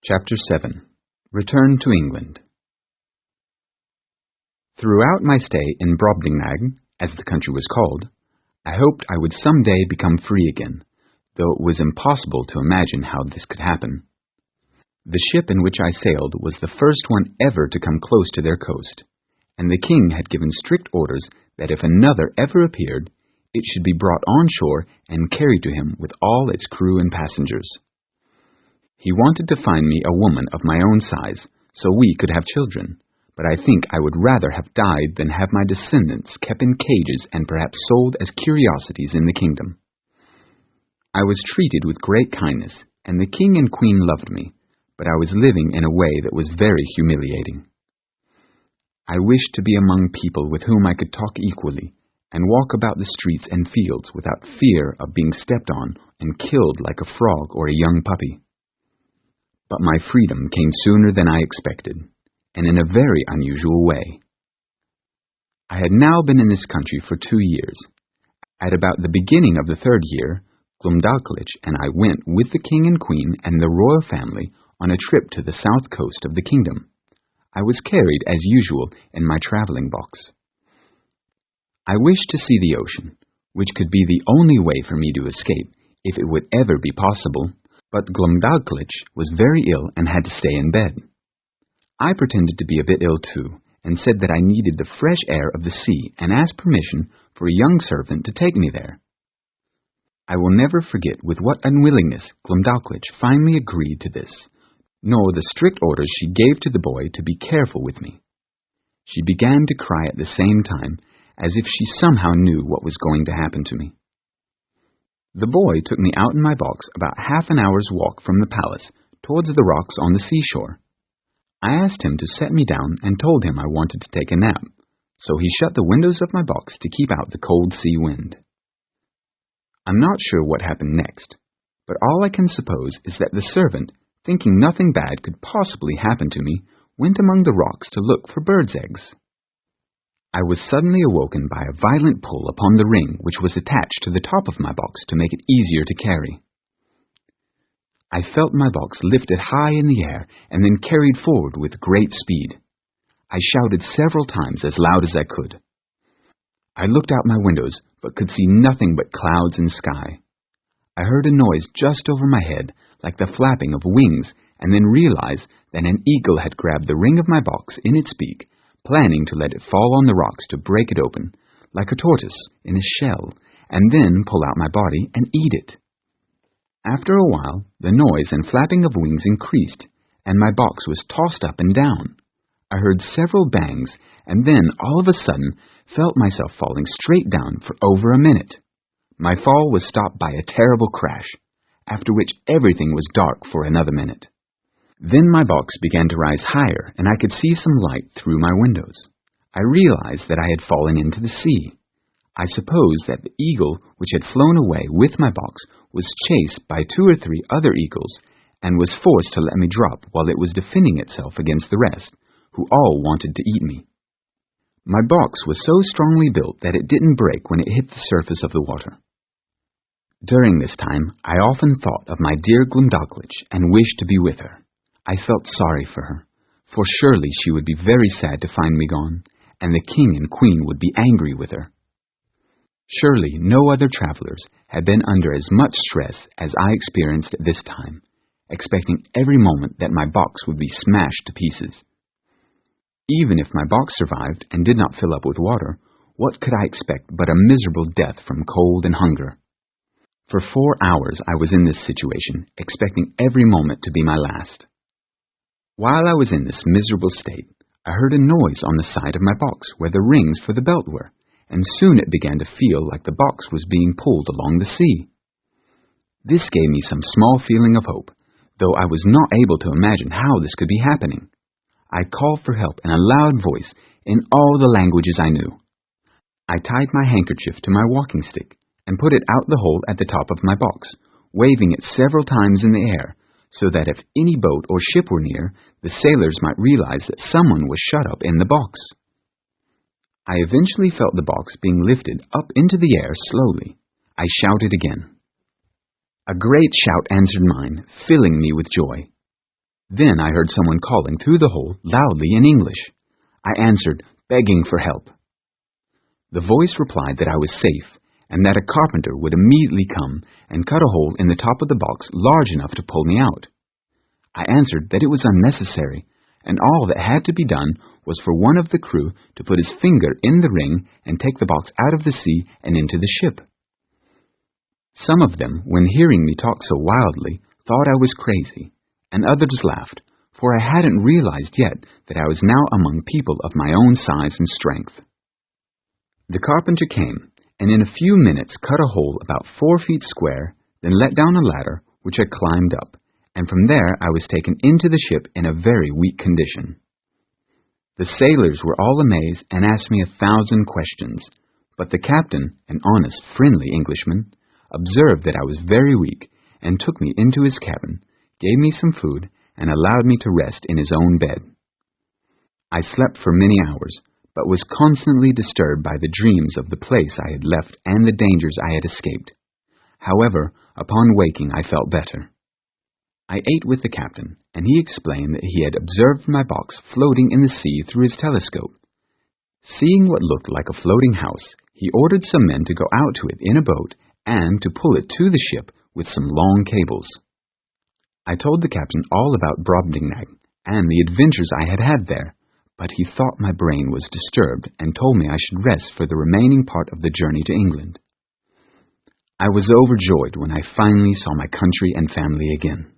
Chapter 7. Return to England. Throughout my stay in Brobdingnag, as the country was called, I hoped I would someday become free again, though it was impossible to imagine how this could happen. The ship in which I sailed was the first one ever to come close to their coast, and the king had given strict orders that if another ever appeared, it should be brought on shore and carried to him with all its crew and passengers. He wanted to find me a woman of my own size, so we could have children, but I think I would rather have died than have my descendants kept in cages and perhaps sold as curiosities in the kingdom. I was treated with great kindness, and the king and queen loved me, but I was living in a way that was very humiliating. I wished to be among people with whom I could talk equally, and walk about the streets and fields without fear of being stepped on and killed like a frog or a young puppy. But my freedom came sooner than I expected, and in a very unusual way. I had now been in this country for 2 years. At about the beginning of the 3rd year, Glumdalclitch and I went with the king and queen and the royal family on a trip to the south coast of the kingdom. I was carried, as usual, in my traveling box. I wished to see the ocean, which could be the only way for me to escape, if it would ever be possible, but Glumdalclitch was very ill and had to stay in bed. I pretended to be a bit ill too, and said that I needed the fresh air of the sea and asked permission for a young servant to take me there. I will never forget with what unwillingness Glumdalclitch finally agreed to this, nor the strict orders she gave to the boy to be careful with me. She began to cry at the same time, as if she somehow knew what was going to happen to me. The boy took me out in my box about half an hour's walk from the palace, towards the rocks on the seashore. I asked him to set me down and told him I wanted to take a nap, so he shut the windows of my box to keep out the cold sea wind. I'm not sure what happened next, but all I can suppose is that the servant, thinking nothing bad could possibly happen to me, went among the rocks to look for birds' eggs. I was suddenly awoken by a violent pull upon the ring which was attached to the top of my box to make it easier to carry. I felt my box lifted high in the air and then carried forward with great speed. I shouted several times as loud as I could. I looked out my windows, but could see nothing but clouds and sky. I heard a noise just over my head, like the flapping of wings, and then realized that an eagle had grabbed the ring of my box in its beak, planning to let it fall on the rocks to break it open, like a tortoise in a shell, and then pull out my body and eat it. After a while, the noise and flapping of wings increased, and my box was tossed up and down. I heard several bangs, and then, all of a sudden, felt myself falling straight down for over a minute. My fall was stopped by a terrible crash, after which everything was dark for another minute. Then my box began to rise higher, and I could see some light through my windows. I realized that I had fallen into the sea. I suppose that the eagle which had flown away with my box was chased by 2 or 3 other eagles, and was forced to let me drop while it was defending itself against the rest, who all wanted to eat me. My box was so strongly built that it didn't break when it hit the surface of the water. During this time, I often thought of my dear Glumdalclitch and wished to be with her. I felt sorry for her, for surely she would be very sad to find me gone, and the king and queen would be angry with her. Surely no other travelers had been under as much stress as I experienced at this time, expecting every moment that my box would be smashed to pieces. Even if my box survived and did not fill up with water, what could I expect but a miserable death from cold and hunger? For 4 hours I was in this situation, expecting every moment to be my last. While I was in this miserable state, I heard a noise on the side of my box where the rings for the belt were, and soon it began to feel like the box was being pulled along the sea. This gave me some small feeling of hope, though I was not able to imagine how this could be happening. I called for help in a loud voice in all the languages I knew. I tied my handkerchief to my walking stick and put it out the hole at the top of my box, waving it several times in the air, so that if any boat or ship were near, the sailors might realize that someone was shut up in the box. I eventually felt the box being lifted up into the air slowly. I shouted again. A great shout answered mine, filling me with joy. Then I heard someone calling through the hole loudly in English. I answered, begging for help. The voice replied that I was safe, and that a carpenter would immediately come and cut a hole in the top of the box large enough to pull me out. I answered that it was unnecessary, and all that had to be done was for one of the crew to put his finger in the ring and take the box out of the sea and into the ship. Some of them, when hearing me talk so wildly, thought I was crazy, and others laughed, for I hadn't realized yet that I was now among people of my own size and strength. The carpenter came, and in a few minutes cut a hole about 4 feet square, then let down a ladder, which I climbed up, and from there I was taken into the ship in a very weak condition. The sailors were all amazed and asked me 1,000 questions, but the captain, an honest, friendly Englishman, observed that I was very weak and took me into his cabin, gave me some food, and allowed me to rest in his own bed. I slept for many hours, but was constantly disturbed by the dreams of the place I had left and the dangers I had escaped. However, upon waking I felt better. I ate with the captain, and he explained that he had observed my box floating in the sea through his telescope. Seeing what looked like a floating house, he ordered some men to go out to it in a boat and to pull it to the ship with some long cables. I told the captain all about Brobdingnag and the adventures I had had there, but he thought my brain was disturbed and told me I should rest for the remaining part of the journey to England. I was overjoyed when I finally saw my country and family again.